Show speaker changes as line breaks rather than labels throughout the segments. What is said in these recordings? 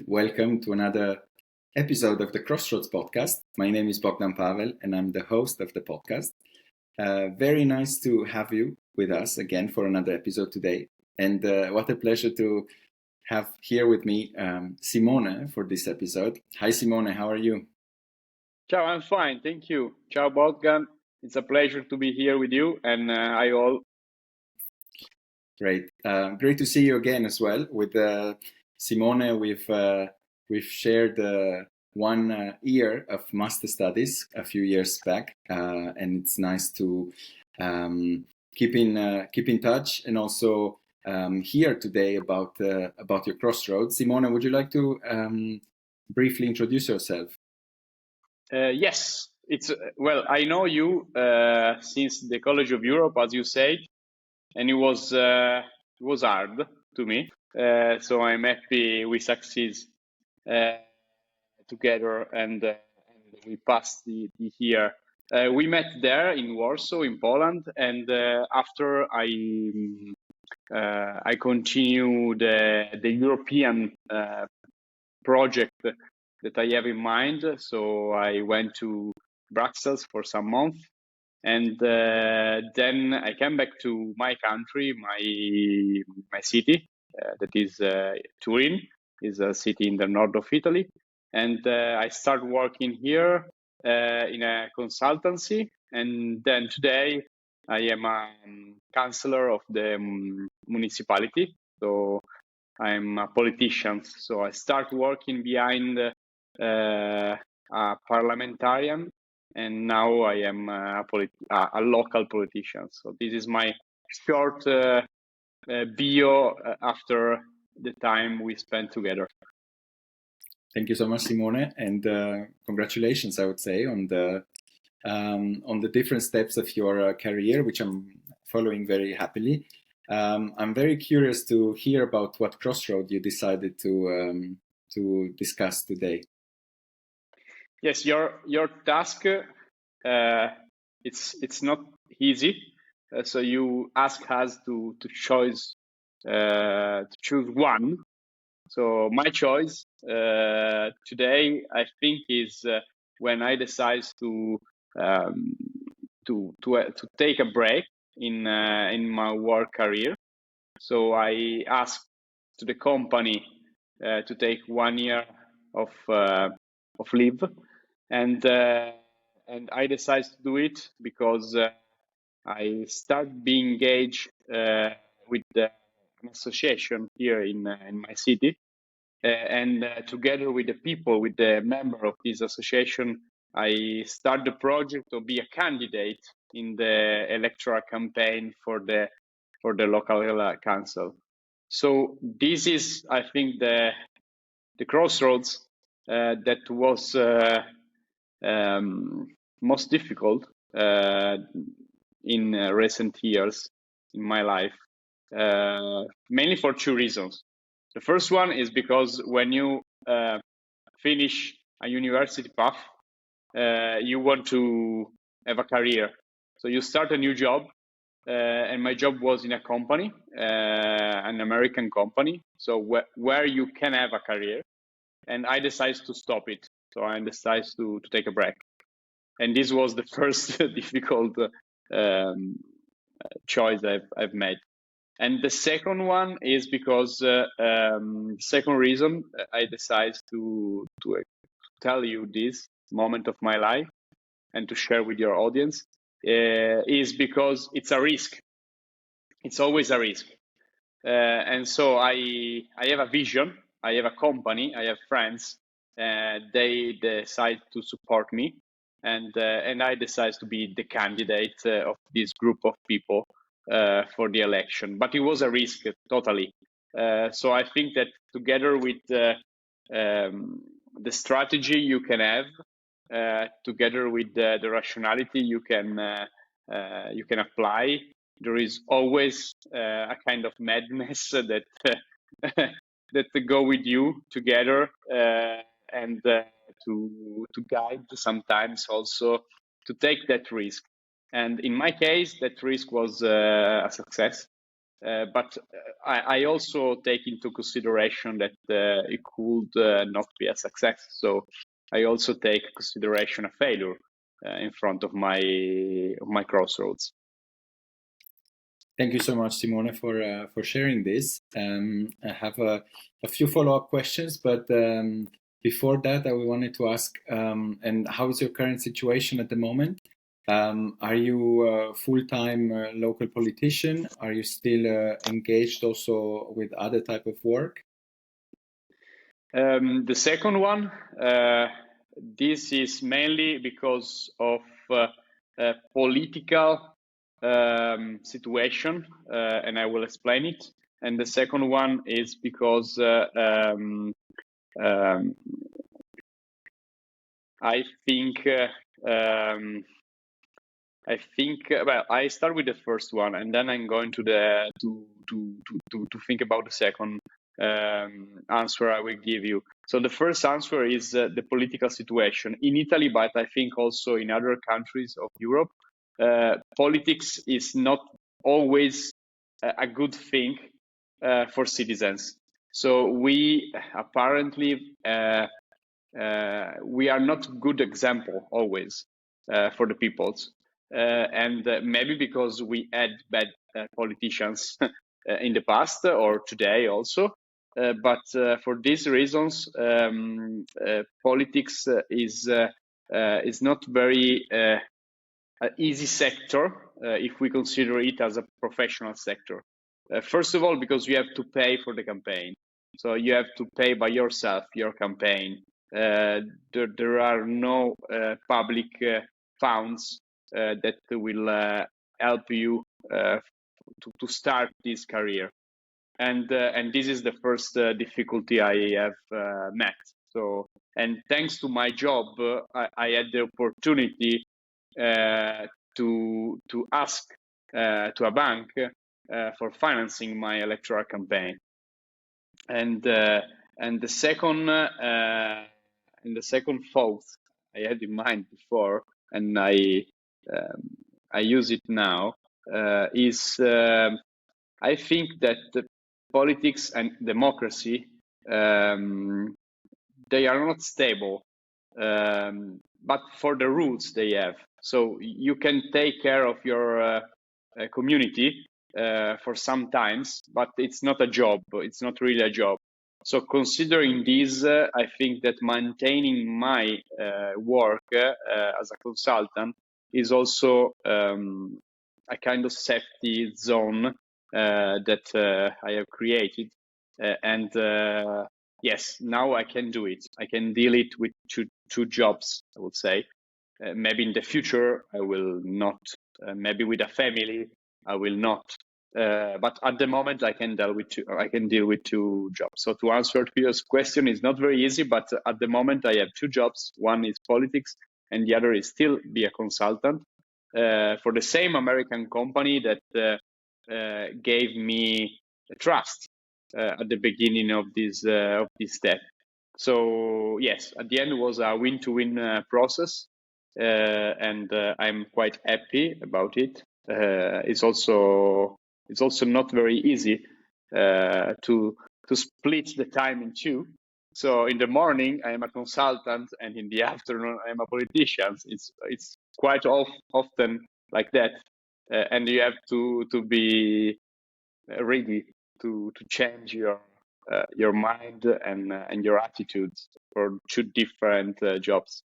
welcome to another episode of the Crossroads podcast. My name is Bogdan Pavel and I'm the host of the podcast. Very nice to have you with us again for another episode today. And what a pleasure to have here with me Simone for this episode. Hi Simone, how are you?
Ciao, I'm fine, thank you. Ciao Bogdan, it's a pleasure to be here with you and I all.
Great. Great to see you again as well. With Simone, we've shared 1 year of master studies a few years back, and it's nice to keep in touch and also hear today about your Crossroads. Simone, would you like to briefly introduce yourself?
Yes, I know you since the College of Europe, as you said, and it was hard to me. So I'm happy we succeed together and we passed the year. We met there in Warsaw, in Poland, and after I continued the European project that I have in mind. So I went to Brussels for some months, and then I came back to my country, my city, that is Turin, is a city in the north of Italy, and I started working here in a consultancy, and then today I am a councillor of the municipality. So I'm a politician. So I start working behind a parliamentarian, and now I am a local politician. So this is my short bio after the time we spent together.
Thank you so much, Simone, and congratulations, I would say, on the different steps of your career, which I'm following very happily. I'm very curious to hear about what Crossroad you decided to discuss today.
Yes, your task it's not easy. So you ask us to choose one. So my choice today, I think, is when I decide to take a break in my work career. So I asked to the company to take 1 year of leave, and I decided to do it because I started being engaged with an association here in my city, and together with the people, with the member of this association, I started the project to be a candidate in the electoral campaign for the local council. So this is, I think, the crossroads that was most difficult in recent years in my life, mainly for 2 reasons. The first one is because when you finish a university path, you want to have a career. So you start a new job, and my job was in a company, an American company, so where you can have a career, and I decided to stop it. So I decided to take a break, and this was the first difficult choice I've made. And the second one is because second reason I decided to tell you this moment of my life and to share with your audience is because it's a risk. It's always a risk. And so I have a vision, I have a company, I have friends, they decide to support me, and I decide to be the candidate of this group of people for the election. But it was a risk, totally. So I think that together with the strategy you can have, together with the rationality you can apply, there is always a kind of madness that that go with you together, and to guide sometimes also to take that risk. And in my case, that risk was a success. But I also take into consideration that it could not be a success. So I also take consideration a failure in front of my crossroads.
Thank you so much, Simone, for sharing this. I have a few follow-up questions, but before that, I wanted to ask, and how is your current situation at the moment? Are you a full-time local politician? Are you still engaged also with other type of work?
The second one, this is mainly because of political situation, and I will explain it. And the second one is because I think well, I start with the first one, and then I'm going to think about the second answer I will give you. So the first answer is the political situation in Italy, but I think also in other countries of Europe. Politics is not always a good thing for citizens. So we apparently we are not good example always for the peoples. And maybe because we had bad politicians in the past or today also. But for these reasons, politics is not very easy sector if we consider it as a professional sector. First of all, because you have to pay for the campaign. So you have to pay by yourself your campaign. There are no public funds that will help you to start this career, and this is the first difficulty I have met. So, and thanks to my job, I had the opportunity to ask to a bank for financing my electoral campaign, and the second thought I had in mind before, and I use it now, is I think that the politics and democracy they are not stable, but for the rules they have. So you can take care of your community for some times, but it's not a job. It's not really a job. So considering this, I think that maintaining my work as a consultant is also a kind of safety zone that I have created. And yes, now I can do it. I can deal it with two jobs, I would say. Maybe in the future I will not. Maybe with a family I will not. But at the moment I can deal with two jobs. So to answer to your question, is not very easy. But at the moment I have two jobs. One is politics, and the other is still be a consultant for the same American company that gave me trust at the beginning of this step. So yes, at the end it was a win-to-win process, and I'm quite happy about it. It's also not very easy to split the time in two. So in the morning I am a consultant, and in the afternoon I am a politician. It's quite often like that, and you have to be ready to change your mind and your attitudes for two different jobs.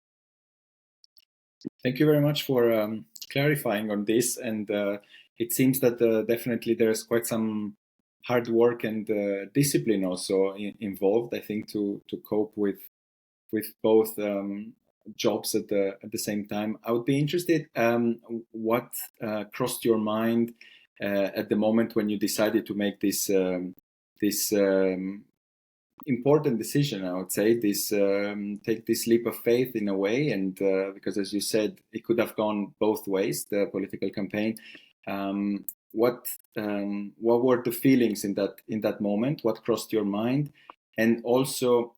Thank you very much for clarifying on this. And it seems that definitely there's quite some hard work and discipline also involved, I think, to cope with both jobs at the same time. I would be interested what crossed your mind at the moment when you decided to make this important decision, I would say, this take this leap of faith in a way, and because, as you said, it could have gone both ways, the political campaign. What were the feelings in that moment? What crossed your mind? And also,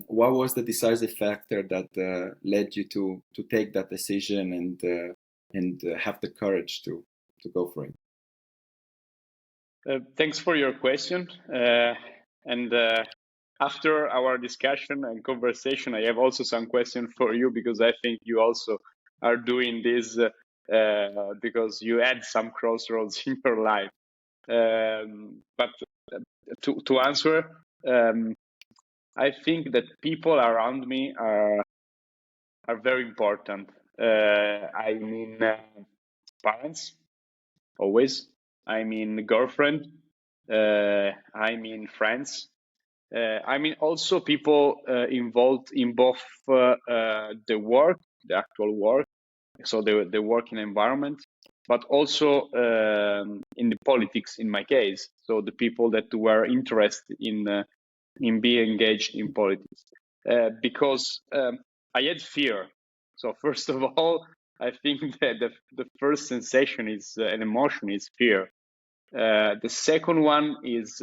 what was the decisive factor that led you to take that decision and have the courage to go for it?
Thanks for your question. And after our discussion and conversation, I have also some questions for you, because I think you also are doing this because you had some crossroads in your life. But to answer, I think that people around me are very important. I mean, parents, always. I mean, girlfriend. I mean, friends. I mean, also people involved in both the work, the actual work, so the working environment, but also in the politics, in my case. So the people that were interested in being engaged in politics, because I had fear. So first of all, I think that the first sensation is an emotion is fear. The second one is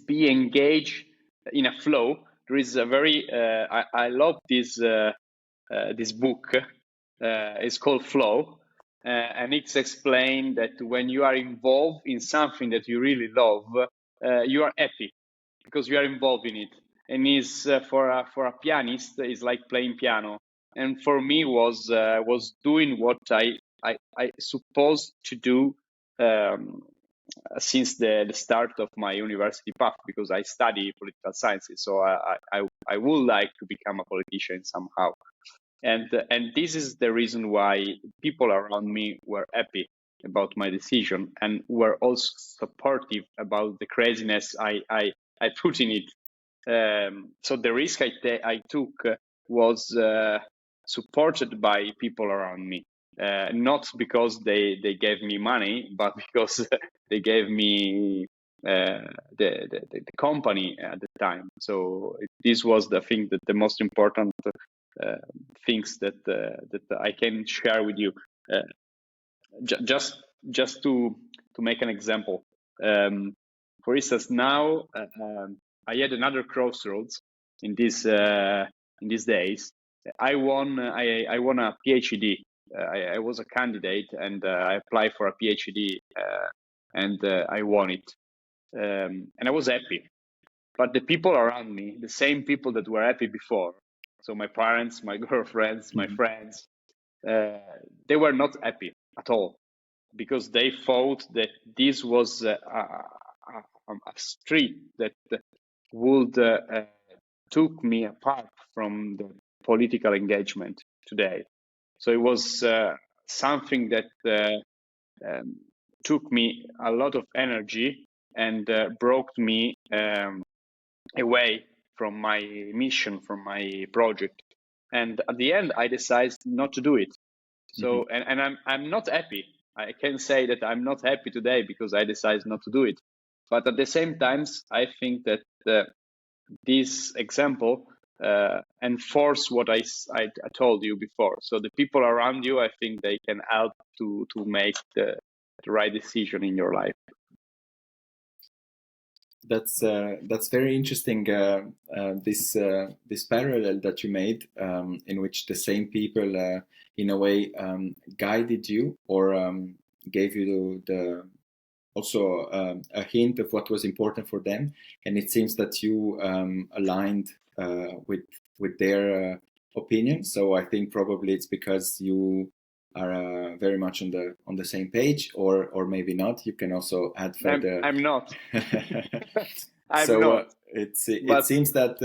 be engaged in a flow. There is a very I love this book. It's called Flow, and it's explained that when you are involved in something that you really love, you are happy because you are involved in it. And is for a pianist, is like playing piano. And for me was doing what I supposed to do since the start of my university path, because I study political sciences. So I would like to become a politician somehow. And this is the reason why people around me were happy about my decision and were also supportive about the craziness I put in it. So the risk I took was supported by people around me, not because they gave me money, but because they gave me the company at the time. So this was the thing that the most important things that I can share with you. Just to make an example. For instance, now I had another crossroads in these days. I won a PhD. I was a candidate and I applied for a PhD and I won it. And I was happy. But the people around me, the same people that were happy before, so my parents, my girlfriends, my friends, they were not happy at all, because they thought that this was a street that would took me apart from the political engagement today. So it was something that took me a lot of energy and broke me away from my mission, from my project. And at the end, I decided not to do it. So, and I'm not happy. I can say that I'm not happy today because I decided not to do it. But at the same times, I think that this example enforce what I told you before. So the people around you, I think they can help to make the right decision in your life.
That's very interesting. This parallel that you made, in which the same people, in a way, guided you or gave you the also a hint of what was important for them, and it seems that you aligned with their opinion. So I think probably it's because you are very much on the same page, or maybe not. You can also add further.
I'm not. I'm
so
not.
It
But
seems that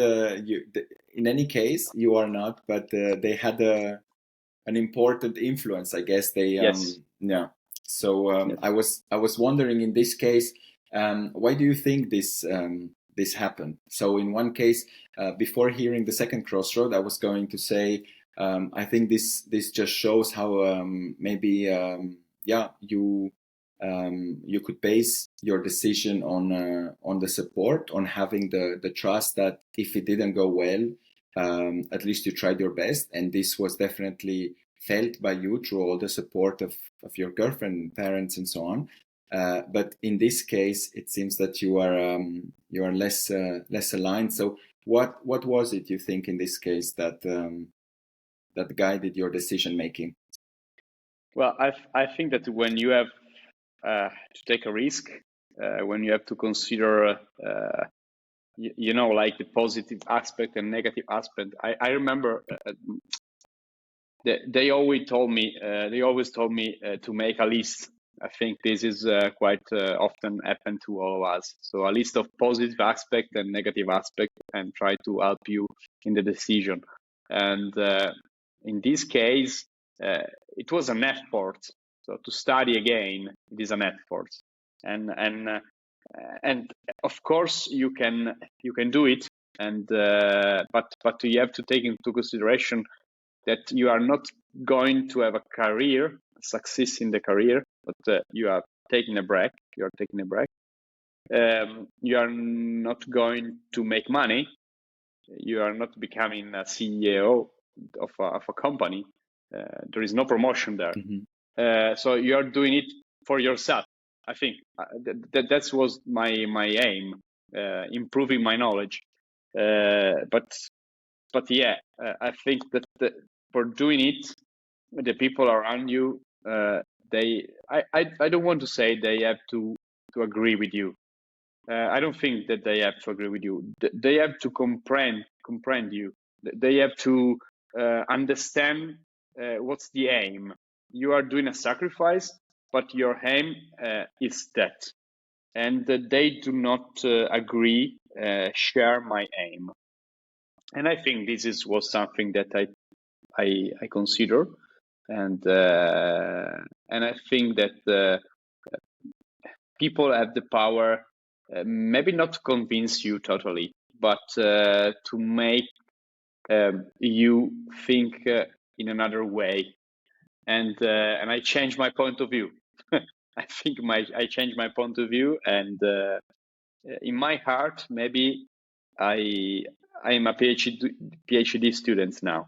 in any case you are not, but they had an important influence, I guess. They
yes.
Yeah. So
Yes.
I was wondering, in this case, why do you think this happened? So in one case, before hearing the second crossroad, I was going to say, I think this just shows how maybe you could base your decision on the support, on having the trust that if it didn't go well, at least you tried your best, and this was definitely felt by you through all the support of your girlfriend, parents, and so on. But in this case, it seems that you are less aligned. So what was it, you think, in this case that that guided your decision making?
Well, I think that when you have to take a risk, when you have to consider, like the positive aspect and negative aspect. I remember they always told me to make a list. I think this is quite often happen to all of us. So a list of positive aspect and negative aspect, and try to help you in the decision. And in this case, it was an effort. So to study again, it is an effort. And of course you can do it. And but you have to take into consideration that you are not going to have a career, success in the career, but you are taking a break. You are taking a break. You are not going to make money. You are not becoming a CEO of a company. There is no promotion there.
Mm-hmm.
So you are doing it for yourself. I think that was my aim, improving my knowledge. But yeah, I think that for doing it, the people around you, I don't want to say they have to agree with you. I don't think that they have to agree with you. They have to comprehend you. They have to understand what's the aim. You are doing a sacrifice, but your aim is that, and they do not agree, share my aim. And I think this was something that I consider, and I think that people have the power, maybe not to convince you totally, but to make you think in another way. And I changed my point of view. I think I changed my point of view, and in my heart, maybe I'm a PhD student now.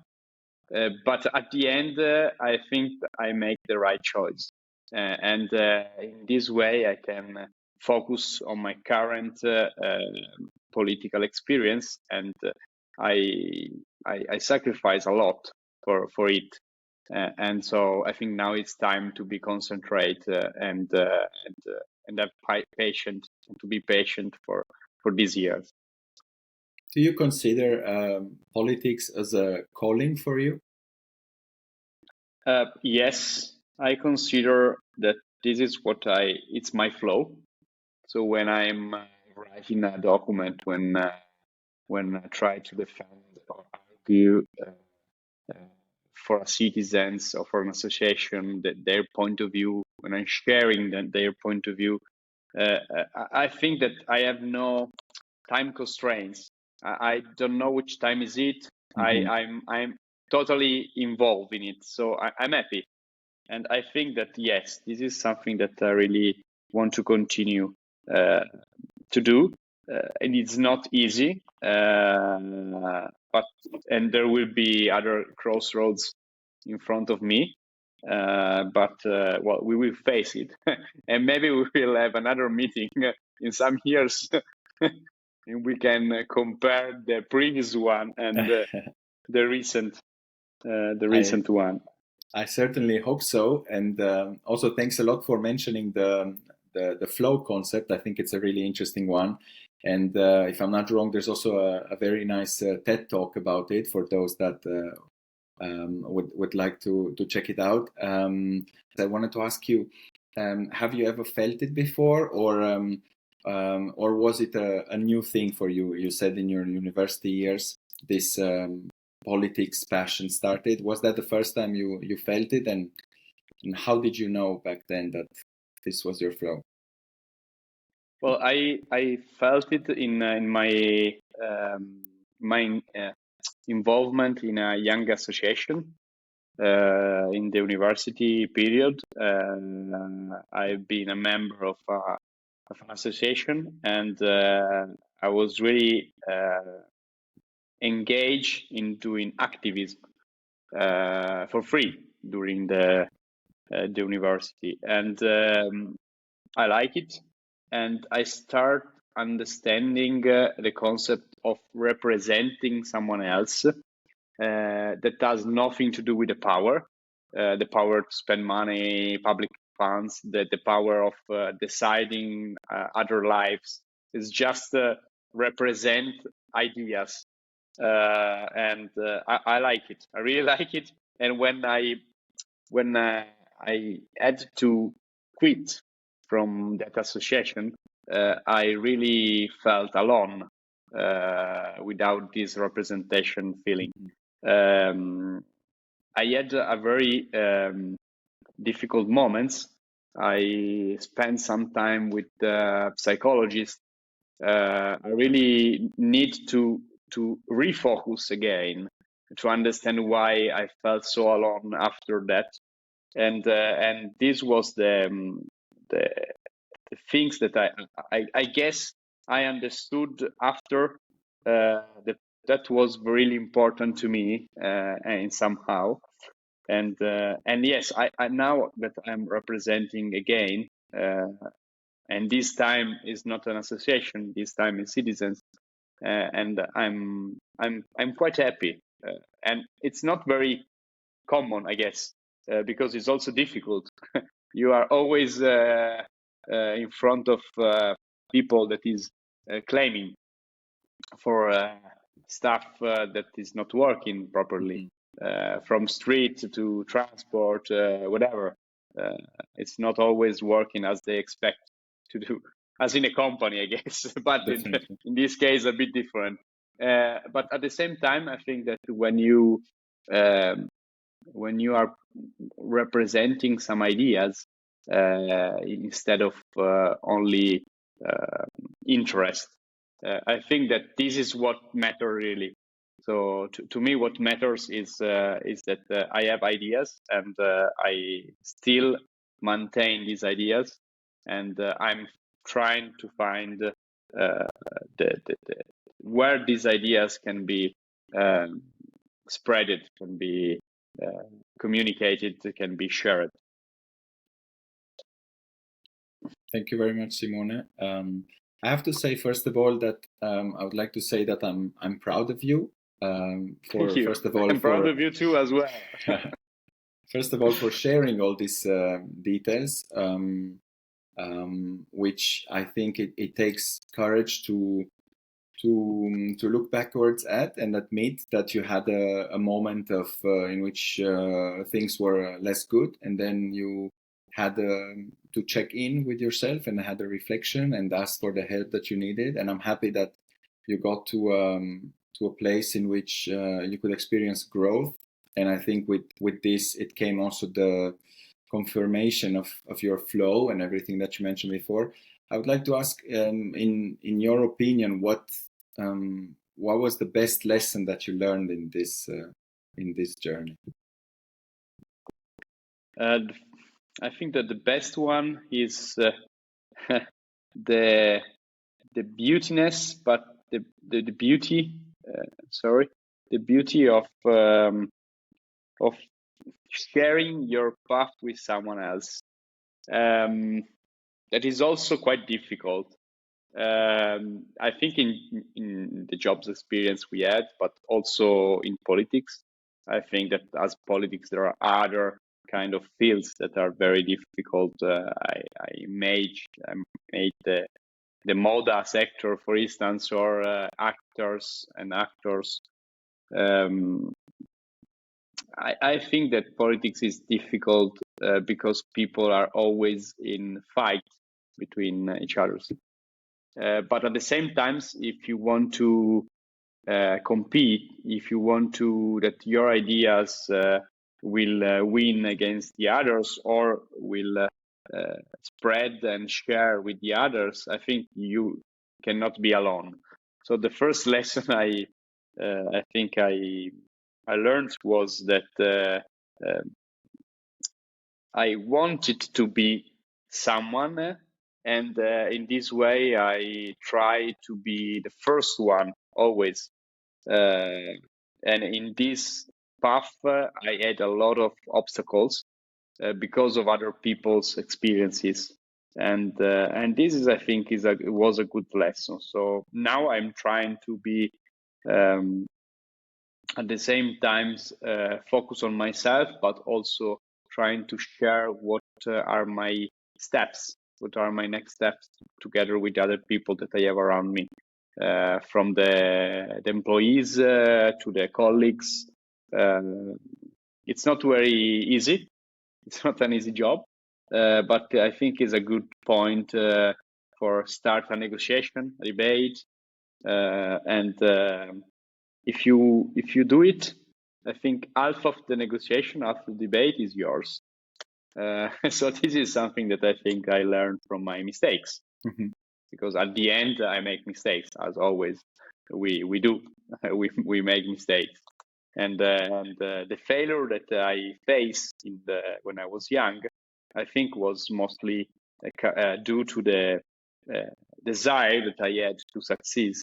But at the end, I think I make the right choice. And in this way, I can focus on my current political experience, and I sacrifice a lot for it. And so I think now it's time to be concentrate and have patient, and to be patient for these years.
Do you consider politics as a calling for you?
Yes, I consider that this is it's my flow. So when I'm writing a document, when I try to defend or argue for a citizens or for an association, their point of view, when I'm sharing their point of view, I think that I have no time constraints. I don't know which time is it.
Mm-hmm.
I'm totally involved in it, so I'm happy. And I think that, yes, this is something that I really want to continue to do. And it's not easy, and there will be other crossroads in front of me. But well, we will face it. And maybe we will have another meeting in some years and we can compare the previous one and the recent one.
I certainly hope so, and also thanks a lot for mentioning the flow concept. I think it's a really interesting one, and if I'm not wrong, there's also a very nice TED talk about it for those that would like to check it out. I wanted to ask you, have you ever felt it before, or was it a new thing for you? You said in your university years this politics passion started. Was that the first time you felt it, and how did you know back then that this was your flow?
Well, I felt it in my involvement in a young association in the university period. I've been a member of an association, and I was really engaged in doing activism for free during the university, and I like it, and I start understanding the concept of representing someone else that has nothing to do with the power to spend money, public funds, the power of deciding other lives. It's just represent ideas, and I like it. I really like it. And when I had to quit from that association, I really felt alone without this representation feeling. I had a very difficult moments. I spent some time with psychologists. I really need to refocus again to understand why I felt so alone after that, and this was the things that I guess I understood after that was really important to me, and somehow, and yes, I now that I'm representing again, and this time is not an association, this time is citizens, and I'm quite happy, and it's not very common, I guess, because it's also difficult. You are always in front of people that is claiming for stuff that is not working properly, from street to transport, whatever. It's not always working as they expect to do, as in a company, I guess, but in this case, a bit different. But at the same time, I think that when you are representing some ideas instead of only interest, I think that this is what matters really. So to me, what matters is that I have ideas, and I still maintain these ideas, and I'm trying to find where these ideas can be spreaded, can be communicated, can be shared.
Thank you very much, Simone. I have to say, first of all, that I would like to say that I'm proud of you.
Thank you.
First of all,
I'm proud of you too, as well.
First of all, for sharing all these details, which I think it takes courage to look backwards at and admit that you had a moment of in which things were less good, and then you had to check in with yourself and had a reflection and ask for the help that you needed. And I'm happy that you got to a place in which you could experience growth. And I think with this, it came also the confirmation of your flow and everything that you mentioned before. I would like to ask, in your opinion, what was the best lesson that you learned in this journey?
I think that the best one is the beautiness, but the beauty. The beauty of sharing your path with someone else. That is also quite difficult. I think in the jobs experience we had, but also in politics. I think that as politics, there are other kind of fields that are very difficult. I made the moda sector, for instance, or actors and actors. I think that politics is difficult because people are always in fight between each others. But at the same time, if you want to compete, if you want to that your ideas will win against the others or will spread and share with the others, I think you cannot be alone. So the first lesson I think I learned was that I wanted to be someone, and in this way I try to be the first one always. And in this path, I had a lot of obstacles because of other people's experiences, and this is, I think, was a good lesson. So now I'm trying to be at the same time focus on myself, but also trying to share what are my steps, what are my next steps together with other people that I have around me, from the employees to the colleagues. It's not very easy. It's not an easy job, but I think it's a good point for start a negotiation, a debate, and if you do it, I think half of the negotiation, half of the debate is yours. So this is something that I think I learned from my mistakes, because at the end I make mistakes, as always. We do we make mistakes, and the failure that I faced when I was young, I think was mostly due to the desire that I had to succeed.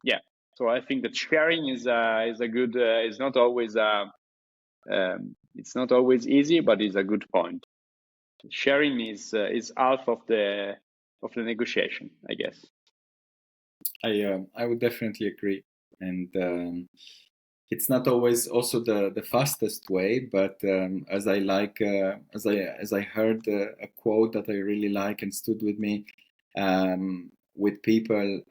Yeah. So I think that sharing is a good. It's not always it's not always easy, but it's a good point. Sharing is half of the negotiation, I guess.
I would definitely agree, and it's not always also the fastest way, but as I like as I heard a quote that I really like and stood with me, with people,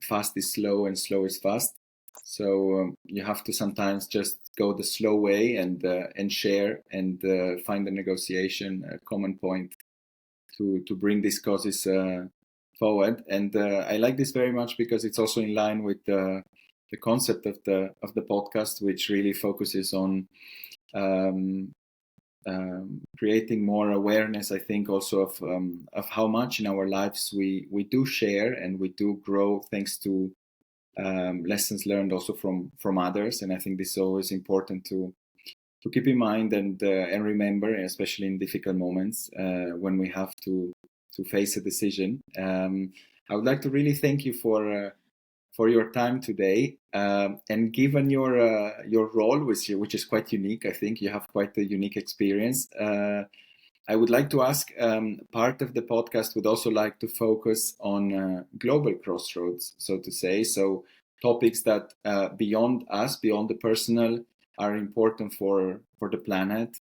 fast is slow and slow is fast. So you have to sometimes just go the slow way and share and find a negotiation, a common point to bring these causes forward. And I like this very much because it's also in line with the concept of the podcast, which really focuses on creating more awareness. I think also of how much in our lives we do share and we do grow thanks to lessons learned also from others. And I think this is always important to keep in mind and remember, especially in difficult moments when we have to face a decision. I would like to really thank you for your time today, and given your role, which is quite unique. I think you have quite a unique experience. I would like to ask, part of the podcast would also like to focus on global crossroads, so to say. So topics that beyond us, beyond the personal, are important for the planet.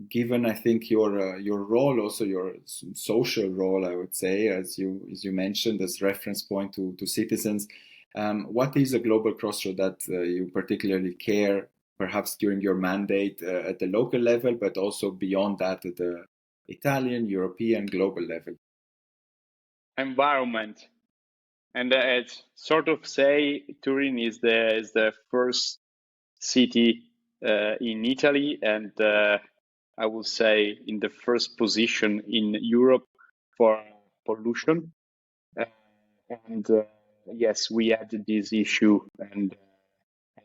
Given, I think, your role, also your social role, I would say, as you mentioned, as reference point to citizens. What is a global crossroad that you particularly care, perhaps during your mandate at the local level, but also beyond that at the Italian, European, global level?
Environment, and it's sort of say Turin is the first city in Italy, and I would say in the first position in Europe for pollution. And yes, we had this issue, and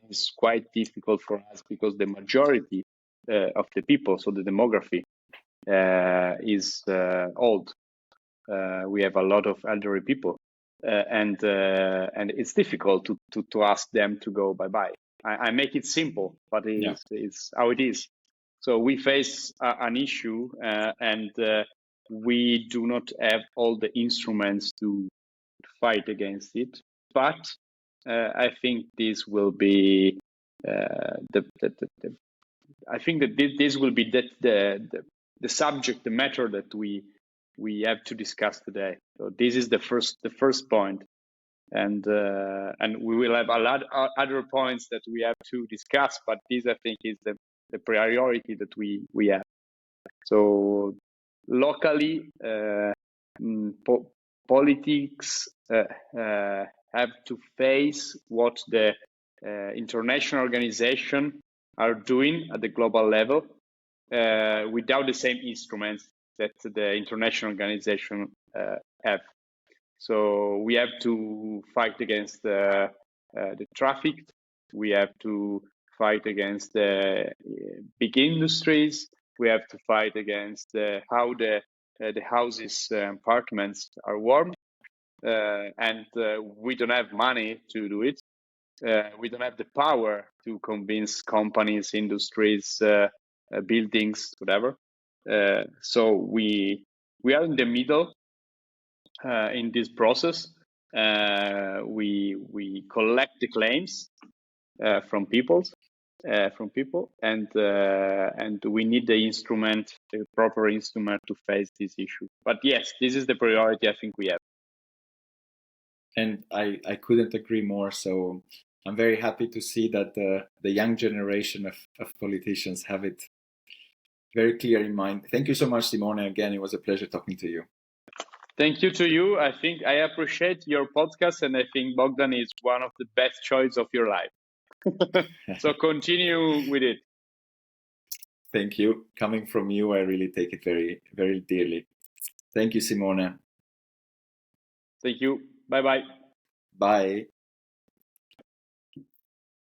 it's quite difficult for us because the majority of the people, so the demography, is old. We have a lot of elderly people, and it's difficult to ask them to go bye-bye. I make it simple, but it's how it is. So we face an issue, and we do not have all the instruments to fight against it. But I think this will be I think that this will be the subject, the matter that we have to discuss today. So this is the first point, and we will have a lot of other points that we have to discuss. But this, I think, is the priority that we have. So locally, politics have to face what the international organization are doing at the global level without the same instruments that the international organization have. So we have to fight against the traffic. We have to fight against the big industries. We have to fight against how the houses, apartments are warmed, and we don't have money to do it. We don't have the power to convince companies, industries, buildings, whatever. So we are in the middle in this process. We collect the claims from people, from people, and we need the proper instrument to face this issue. But yes, this is the priority I think we have.
And I couldn't agree more. So I'm very happy to see that the young generation of politicians have it very clear in mind. Thank you so much, Simone. Again, it was a pleasure talking to you.
Thank you to you. I think I appreciate your podcast, and I think Bogdan is one of the best choice of your life. So continue with it.
Thank you. Coming from you, I really take it very, very dearly. Thank you, Simone.
Thank you. Bye-bye.
Bye.